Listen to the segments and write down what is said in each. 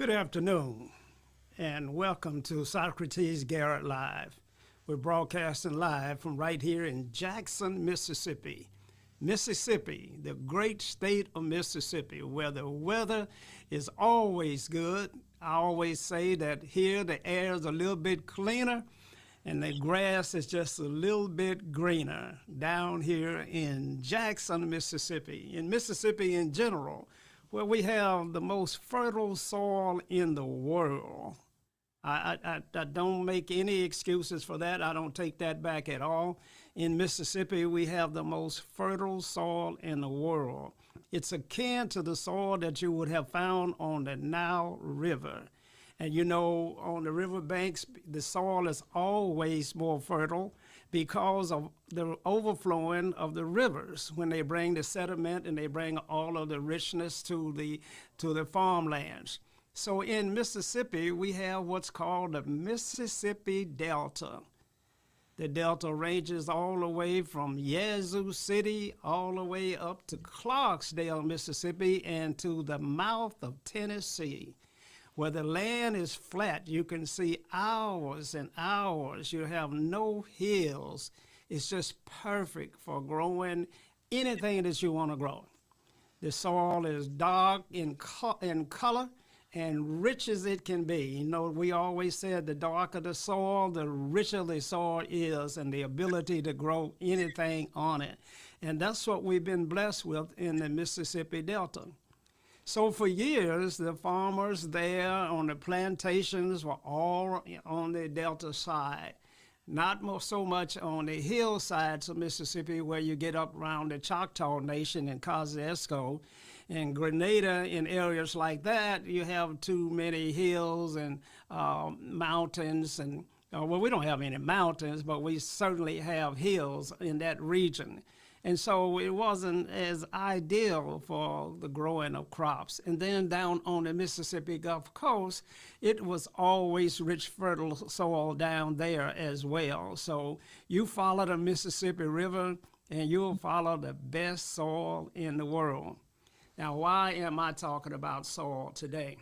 Good afternoon, and welcome to Socrates Garrett Live. We're broadcasting live from right here in Jackson, Mississippi. Mississippi, the great state of Mississippi, where the weather is always good. I always say that here the air is a little bit cleaner and the grass is just a little bit greener down here in Jackson, Mississippi. In Mississippi in general, where we have the most fertile soil in the world. I don't make any excuses for that. I don't take that back at all. In Mississippi, we have the most fertile soil in the world. It's akin to the soil that you would have found on the Nile River. And you know, on the riverbanks, the soil is always more fertile because of the overflowing of the rivers when they bring the sediment and they bring all of the richness to the farmlands. So in Mississippi, we have what's called the Mississippi Delta. The Delta ranges all the way from Yazoo City all the way up to Clarksdale, Mississippi, and to the mouth of Tennessee. Where the land is flat, you can see hours and hours. You have no hills. It's just perfect for growing anything that you want to grow. The soil is dark in color and rich as it can be. You know, we always said the darker the soil, the richer the soil is and the ability to grow anything on it. And that's what we've been blessed with in the Mississippi Delta. So for years, the farmers there on the plantations were all on the Delta side, not so much on the hillsides of Mississippi where you get up around the Choctaw Nation and Kosciuszko and Grenada. In areas like that, you have too many hills and mountains. And well, we don't have any mountains, but we certainly have hills in that region. And so it wasn't as ideal for the growing of crops. And then down on the Mississippi Gulf Coast, it was always rich, fertile soil down there as well. So you follow the Mississippi River and you'll follow the best soil in the world. Now, why am I talking about soil today?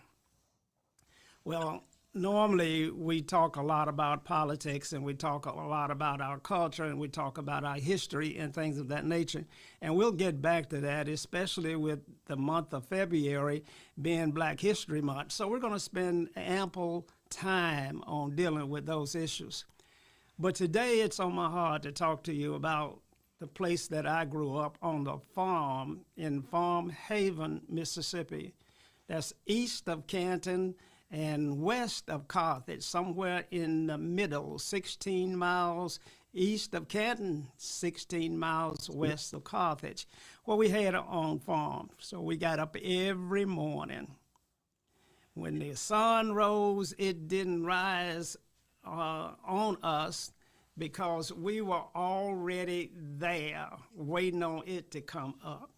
Well, normally, we talk a lot about politics and we talk a lot about our culture and we talk about our history and things of that nature. And we'll get back to that, especially with the month of February being Black History Month. So we're going to spend ample time on dealing with those issues. But today it's on my heart to talk to you about the place that I grew up on the farm in Farm Haven, Mississippi. That's east of Canton and west of Carthage, somewhere in the middle, 16 miles east of Canton, 16 miles west of Carthage, where we had our own farm. So we got up every morning. When the sun rose, it didn't rise on us because we were already there waiting on it to come up.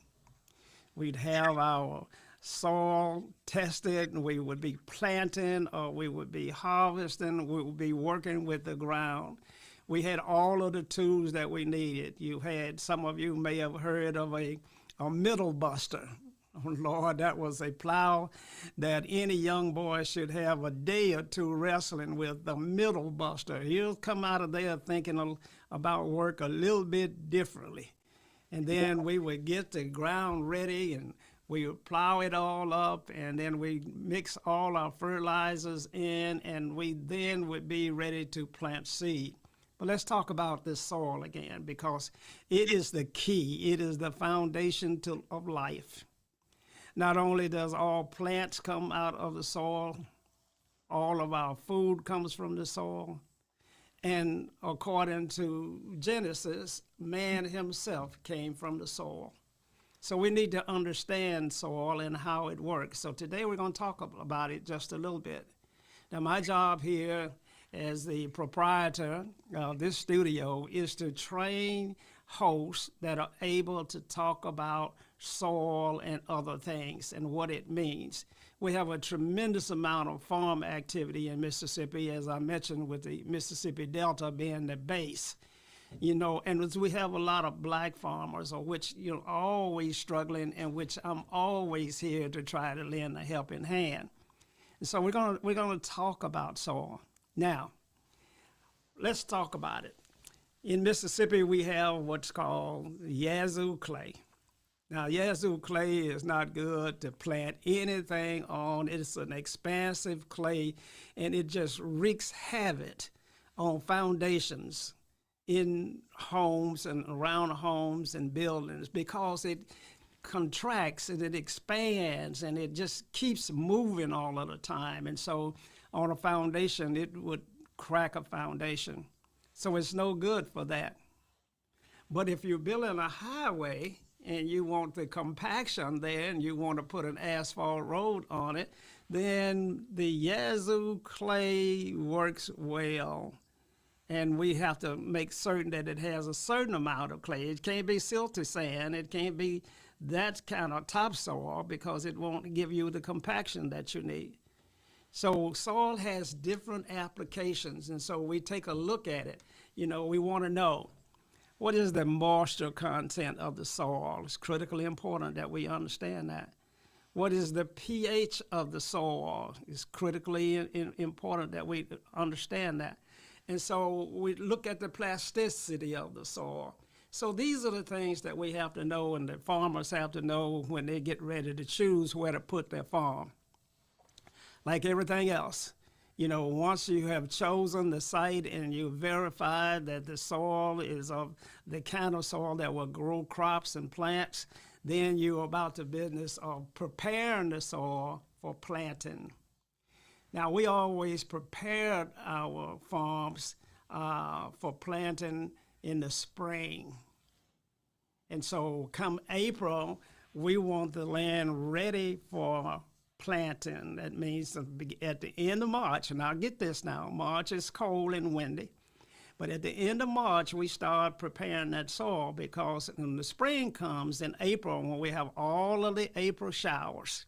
We'd have our soil tested, and we would be planting or we would be harvesting, we would be working with the ground. We had all of the tools that we needed. Some of you may have heard of a middle buster. Oh Lord, that was a plow that any young boy should have a day or two wrestling with, the middle buster. He'll come out of there thinking about work a little bit differently. And then we would get the ground ready and we would plow it all up, and then we mix all our fertilizers in, and we then would be ready to plant seed. But let's talk about this soil again, because it is the key. It is the foundation of life. Not only does all plants come out of the soil, all of our food comes from the soil. And according to Genesis, man himself came from the soil. So we need to understand soil and how it works. So today we're going to talk about it just a little bit. Now, my job here as the proprietor of this studio is to train hosts that are able to talk about soil and other things and what it means. We have a tremendous amount of farm activity in Mississippi, as I mentioned, with the Mississippi Delta being the base. You know, and we have a lot of Black farmers, of which you're always struggling, and which I'm always here to try to lend a helping hand. And so we're gonna talk about soil. Now, let's talk about it. In Mississippi, we have what's called Yazoo clay. Now, Yazoo clay is not good to plant anything on. It's an expansive clay, and it just wreaks havoc on foundations in homes and around homes and buildings because it contracts and it expands and it just keeps moving all of the time. And so on a foundation, it would crack a foundation. So it's no good for that. But if you're building a highway and you want the compaction there and you want to put an asphalt road on it, then the Yazoo clay works well. And we have to make certain that it has a certain amount of clay. It can't be silty sand. It can't be that kind of topsoil because it won't give you the compaction that you need. So soil has different applications, and so we take a look at it. You know, we want to know, what is the moisture content of the soil? It's critically important that we understand that. What is the pH of the soil? It's critically important that we understand that. And so we look at the plasticity of the soil. So these are the things that we have to know and the farmers have to know when they get ready to choose where to put their farm. Like everything else, you know, once you have chosen the site and you verified that the soil is of the kind of soil that will grow crops and plants, then you're about the business of preparing the soil for planting. Now, we always prepared our farms for planting in the spring. And so come April, we want the land ready for planting. That means at the end of March, and I'll get this now, March is cold and windy, but at the end of March, we start preparing that soil because when the spring comes in April, when we have all of the April showers,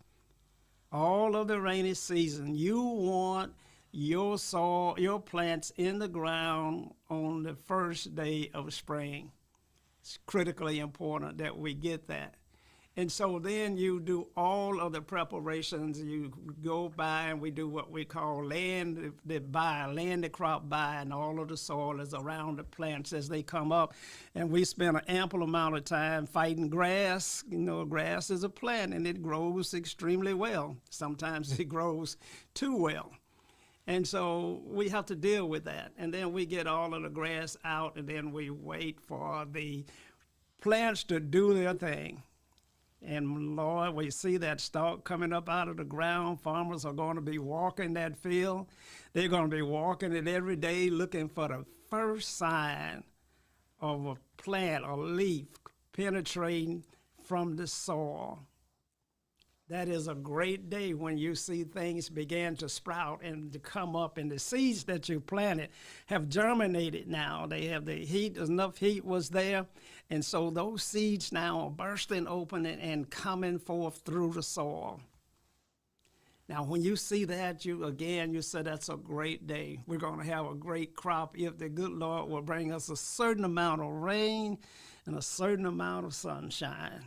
all of the rainy season, you want your soil, your plants in the ground on the first day of spring. It's critically important that we get that. And so then you do all of the preparations. You go by and we do what we call land the crop by, and all of the soil is around the plants as they come up. And we spend an ample amount of time fighting grass. You know, grass is a plant and it grows extremely well. Sometimes it grows too well. And so we have to deal with that. And then we get all of the grass out and then we wait for the plants to do their thing. And Lord, we see that stalk coming up out of the ground. Farmers are going to be walking that field. They're going to be walking it every day looking for the first sign of a plant or leaf penetrating from the soil. That is a great day when you see things begin to sprout and to come up, and the seeds that you planted have germinated now. They have the heat, enough heat was there, and so those seeds now are bursting open and coming forth through the soil. Now, when you see that, you say that's a great day. We're going to have a great crop if the good Lord will bring us a certain amount of rain and a certain amount of sunshine.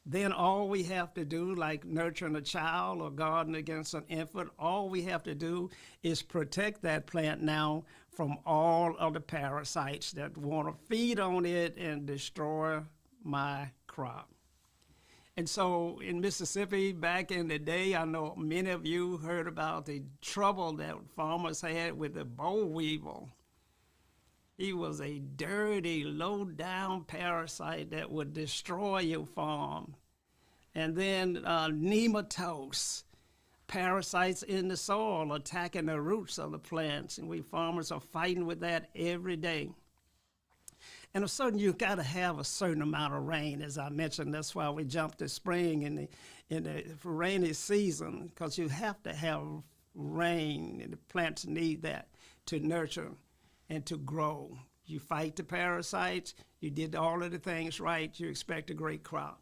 Then all we have to do, like nurturing a child or guarding against an infant, all we have to do is protect that plant now from all of the parasites that want to feed on it and destroy my crop. And so in Mississippi, back in the day, I know many of you heard about the trouble that farmers had with the boll weevil. He was a dirty, low-down parasite that would destroy your farm. And then nematodes, parasites in the soil attacking the roots of the plants. And we farmers are fighting with that every day. And you've got to have a certain amount of rain, as I mentioned. That's why we jumped to spring in the rainy season, because you have to have rain, and the plants need that to nurture and to grow. You fight the parasites, you did all of the things right, you expect a great crop.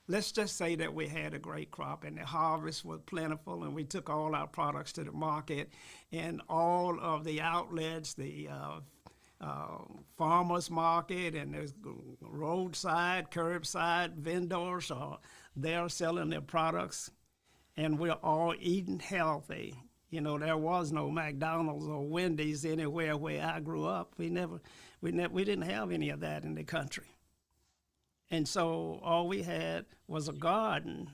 Let's just say that we had a great crop and the harvest was plentiful and we took all our products to the market, and all of the outlets, the farmers market and the roadside, curbside vendors, they're selling their products. and we're all eating healthy. You know, there was no McDonald's or Wendy's anywhere where I grew up. We didn't have any of that in the country. And so all we had was a garden,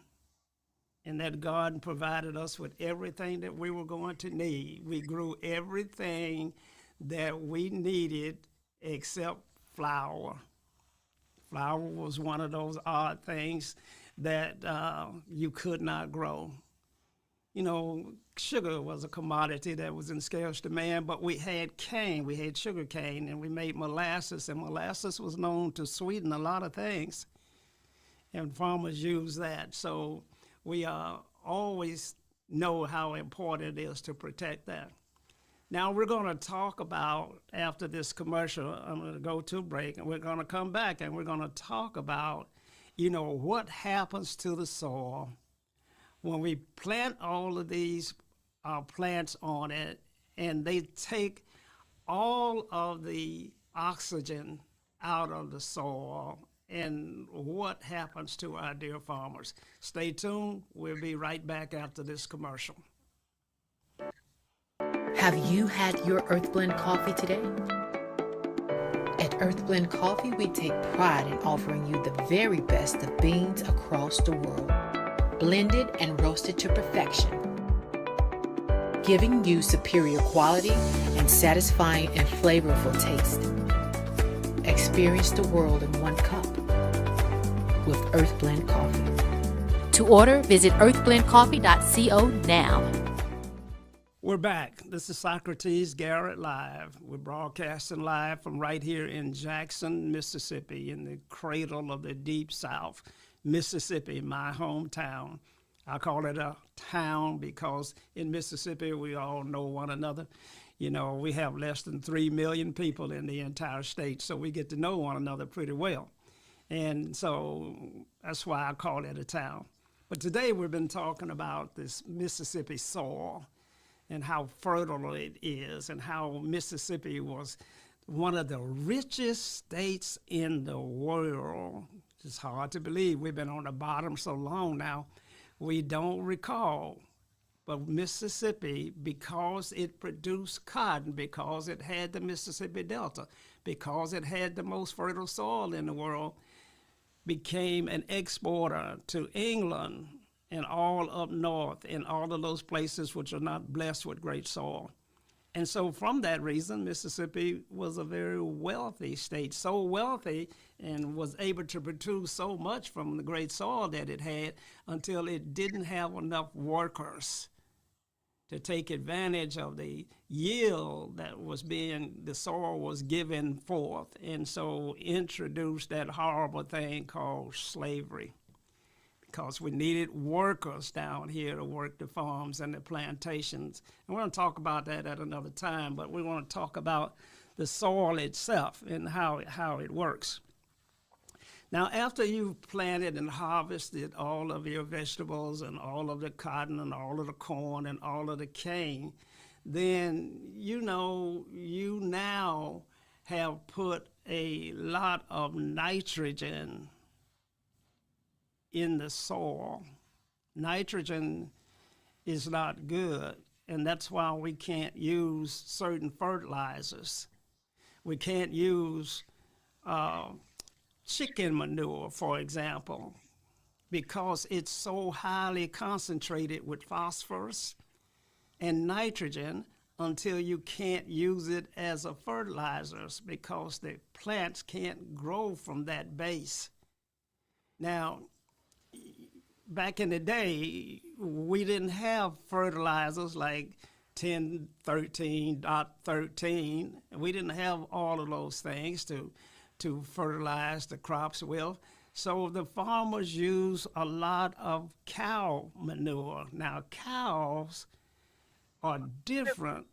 and that garden provided us with everything that we were going to need. We grew everything that we needed except flour. Flour was one of those odd things that you could not grow. You know, sugar was a commodity that was in scarce demand, but we had cane, we had sugar cane, and we made molasses, and molasses was known to sweeten a lot of things, and farmers use that. So we always know how important it is to protect that. Now we're going to talk about, after this commercial, I'm going to go to a break, and we're going to come back, and we're going to talk about, you know, what happens to the soil when we plant all of these plants on it, and they take all of the oxygen out of the soil, and what happens to our dear farmers. Stay tuned. We'll be right back after this commercial. Have you had your Earthblend coffee today? At Earthblend Coffee, we take pride in offering you the very best of beans across the world, blended and roasted to perfection, giving you superior quality and satisfying and flavorful taste. Experience the world in one cup with Earthblend Coffee. To order, visit earthblendcoffee.co now. We're back. This is Socrates Garrett Live. We're broadcasting live from right here in Jackson, Mississippi, in the cradle of the Deep South. Mississippi, my hometown. I call it a town because in Mississippi we all know one another. You know, we have less than 3 million people in the entire state, so we get to know one another pretty well. And so that's why I call it a town. But today we've been talking about this Mississippi soil and how fertile it is, and how Mississippi was one of the richest states in the world. It's hard to believe. We've been on the bottom so long now, we don't recall. But Mississippi, because it produced cotton, because it had the Mississippi Delta, because it had the most fertile soil in the world, became an exporter to England and all up north and all of those places which are not blessed with great soil. And so from that reason, Mississippi was a very wealthy state, so wealthy and was able to produce so much from the great soil that it had until it didn't have enough workers to take advantage of the yield that the soil was given forth, and so introduced that horrible thing called slavery, because we needed workers down here to work the farms and the plantations. And we're going to talk about that at another time, but we want to talk about the soil itself and how it works. Now, after you've planted and harvested all of your vegetables and all of the cotton and all of the corn and all of the cane, then you now have put a lot of nitrogen in the soil. Nitrogen is not good, and that's why we can't use certain fertilizers. We can't use chicken manure, for example, because it's so highly concentrated with phosphorus and nitrogen until you can't use it as a fertilizer, because the plants can't grow from that base. Now, back in the day, we didn't have fertilizers like 1013.13. We didn't have all of those things to fertilize the crops with. So the farmers use a lot of cow manure. Now, cows are different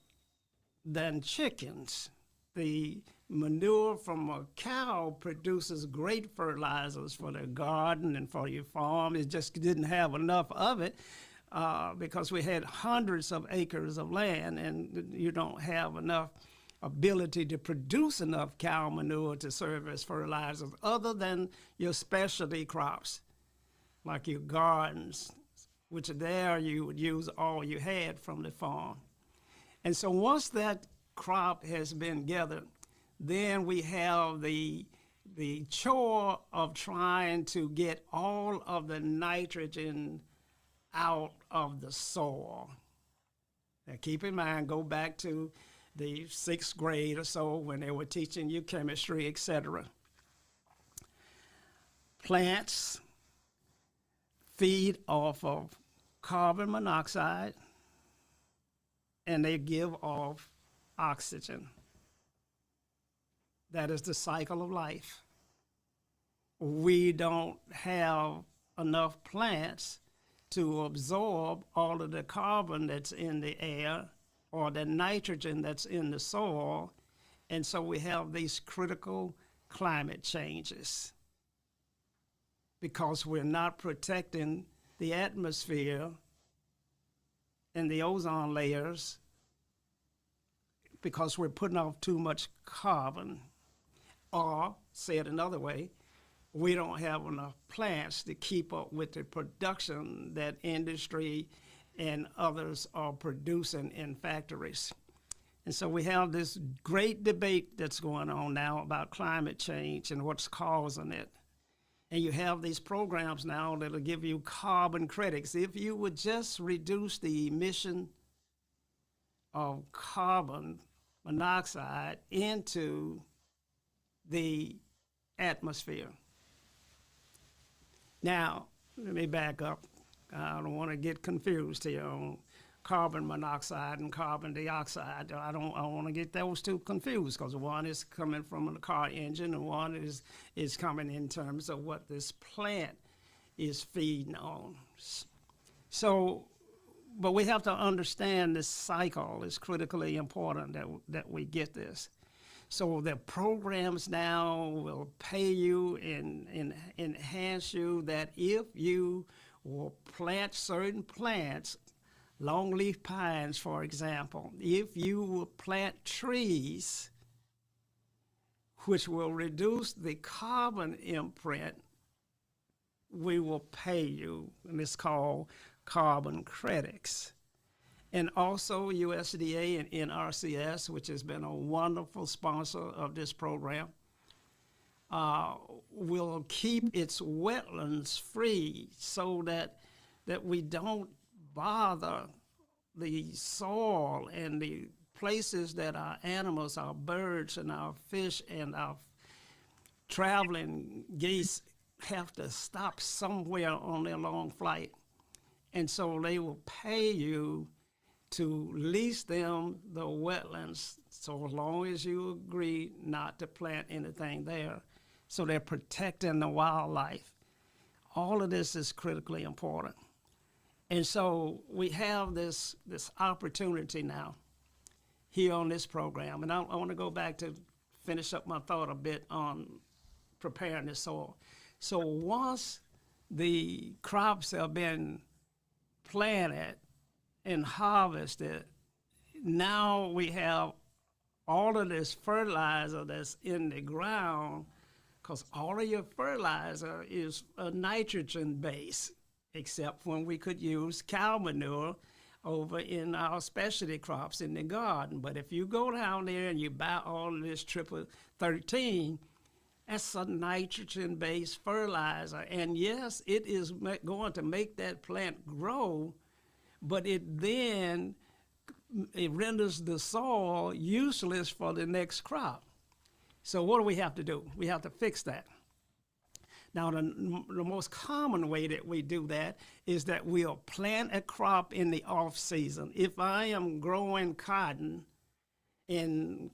than chickens. The manure from a cow produces great fertilizers for the garden and for your farm. It just didn't have enough of it because we had hundreds of acres of land, and you don't have enough ability to produce enough cow manure to serve as fertilizers other than your specialty crops like your gardens which there you would use all you had from the farm. And so once that crop has been gathered, then we have the chore of trying to get all of the nitrogen out of the soil. Now keep in mind, go back to the 6th grade or so when they were teaching you chemistry, etc. Plants feed off of carbon monoxide and they give off oxygen. That is the cycle of life. We don't have enough plants to absorb all of the carbon that's in the air or the nitrogen that's in the soil, and so we have these critical climate changes because we're not protecting the atmosphere and the ozone layers because we're putting off too much carbon. Or, said another way, we don't have enough plants to keep up with the production that industry and others are producing in factories. And so we have this great debate that's going on now about climate change and what's causing it. And you have these programs now that'll give you carbon credits. If you would just reduce the emission of carbon monoxide into the atmosphere. Now, let me back up. I don't want to get confused here on carbon monoxide and carbon dioxide. I don't want to get those two confused because one is coming from a car engine and one is coming in terms of what this plant is feeding on. So, but we have to understand this cycle is critically important that we get this. So the programs now will pay you and enhance you that if you will plant certain plants, longleaf pines, for example, if you will plant trees which will reduce the carbon imprint, we will pay you, and it's called carbon credits. And also USDA and NRCS, which has been a wonderful sponsor of this program, will keep its wetlands free so that we don't bother the soil and the places that our animals, our birds and our fish and our traveling geese have to stop somewhere on their long flight. And so they will pay you to lease them the wetlands so as long as you agree not to plant anything there. So they're protecting the wildlife. All of this is critically important. And so we have this opportunity now here on this program. And I want to go back to finish up my thought a bit on preparing the soil. So once the crops have been planted and harvested, now we have all of this fertilizer that's in the ground, because all of your fertilizer is a nitrogen base, except when we could use cow manure over in our specialty crops in the garden. But if you go down there and you buy all of this triple 13, that's a nitrogen-based fertilizer. And yes, it is going to make that plant grow, but it renders the soil useless for the next crop. So what do we have to do? We have to fix that. Now, the most common way that we do that is that we'll plant a crop in the off season. If I am growing cotton in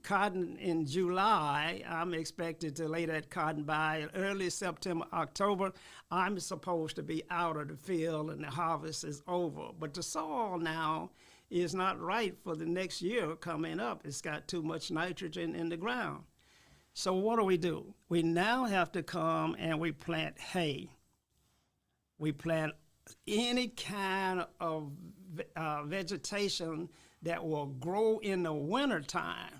July, I'm expected to lay that cotton by early September, October. I'm supposed to be out of the field and the harvest is over. But the soil now is not right for the next year coming up. It's got too much nitrogen in the ground. So what do? We now have to come and we plant hay. We plant any kind of vegetation that will grow in the wintertime.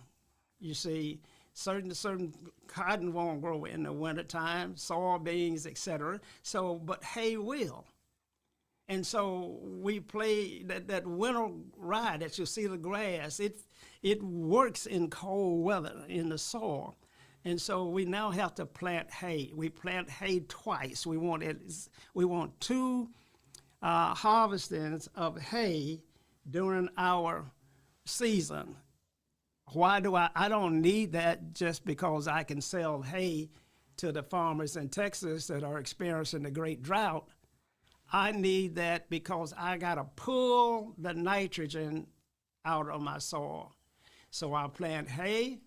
You see, certain cotton won't grow in the wintertime, soybeans, etc. So, but hay will. And so we play that winter ride that you see the grass. It works in cold weather in the soil. And so we now have to plant hay. We plant hay twice. We want 2 harvestings of hay during our season. Why do I don't need that just because I can sell hay to the farmers in Texas that are experiencing the great drought. I need that because I got to pull the nitrogen out of my soil. So I plant hay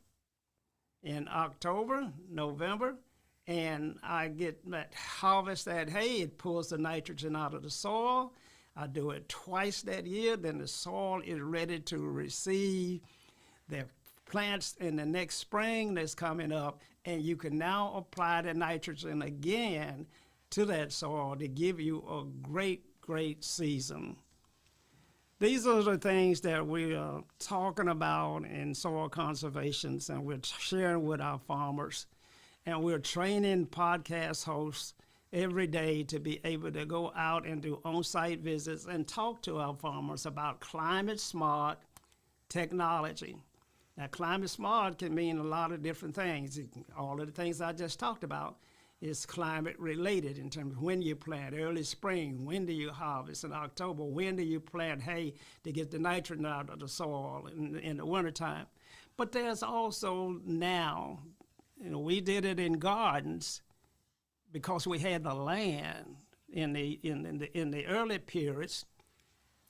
in October, November, and I harvest that hay. It pulls the nitrogen out of the soil. I do it twice that year. Then the soil is ready to receive the plants in the next spring that's coming up, and you can now apply the nitrogen again to that soil to give you a great season. These are the things that we are talking about in soil conservations, and we're sharing with our farmers. And we're training podcast hosts every day to be able to go out and do on-site visits and talk to our farmers about climate-smart technology. Now, climate smart can mean a lot of different things. All of the things I just talked about is climate related in terms of when you plant, early spring, when do you harvest in October, when do you plant hay to get the nitrogen out of the soil in the wintertime. But there's also now, we did it in gardens because we had the land in the early periods.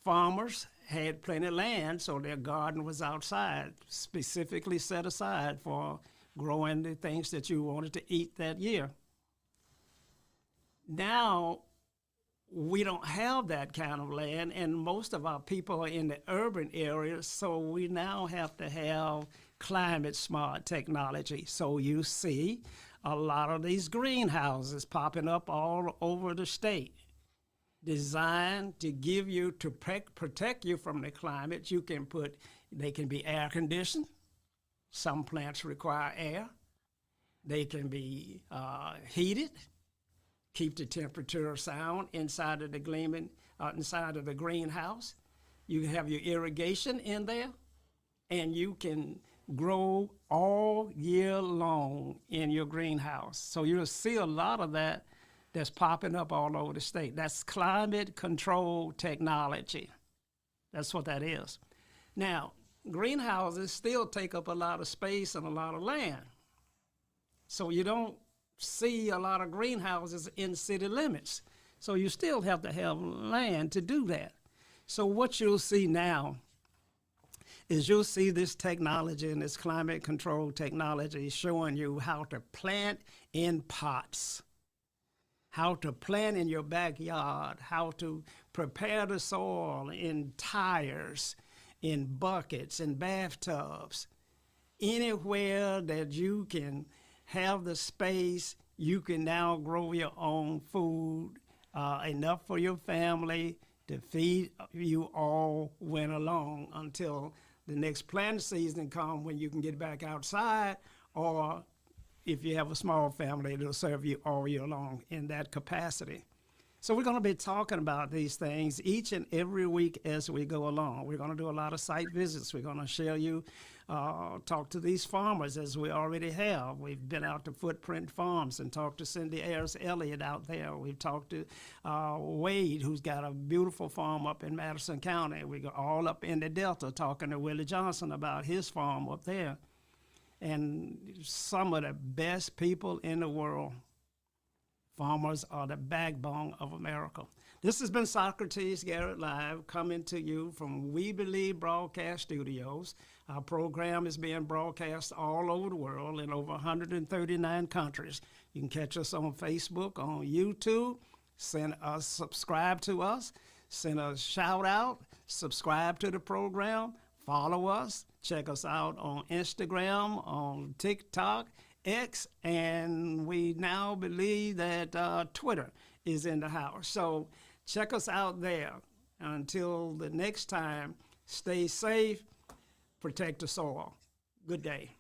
Farmers had plenty of land, so their garden was outside, specifically set aside for growing the things that you wanted to eat that year. Now, we don't have that kind of land, and most of our people are in the urban areas, so we now have to have climate-smart technology. So you see a lot of these greenhouses popping up all over the state, designed to give you, to protect you from the climate. They can be air conditioned. Some plants require air. They can be heated, keep the temperature sound inside of the greenhouse. You can have your irrigation in there, and you can grow all year long in your greenhouse. So you'll see a lot of that that's popping up all over the state. That's climate control technology. That's what that is. Now, greenhouses still take up a lot of space and a lot of land. So you don't see a lot of greenhouses in city limits. So you still have to have land to do that. So what you'll see now is you'll see this technology and this climate control technology showing you how to plant in pots, how to plant in your backyard, how to prepare the soil in tires, in buckets, in bathtubs. Anywhere that you can have the space, you can now grow your own food, enough for your family to feed you all winter long until the next planting season comes when you can get back outside, or if you have a small family, it'll serve you all year long in that capacity. So we're going to be talking about these things each and every week as we go along. We're going to do a lot of site visits. We're going to share you, talk to these farmers as we already have. We've been out to Footprint Farms and talked to Cindy Ayers Elliott out there. We've talked to Wade, who's got a beautiful farm up in Madison County. We go all up in the Delta talking to Willie Johnson about his farm up there. And some of the best people in the world. Farmers are the backbone of America. This has been Socrates Garrett Live, coming to you from We Believe Broadcast Studios. Our program is being broadcast all over the world in over 139 countries. You can catch us on Facebook, on YouTube. Subscribe to us. Send a shout out. Subscribe to the program. Follow us. Check us out on Instagram, on TikTok, X, and we now believe that Twitter is in the house. So check us out there. Until the next time, stay safe, protect the soil. Good day.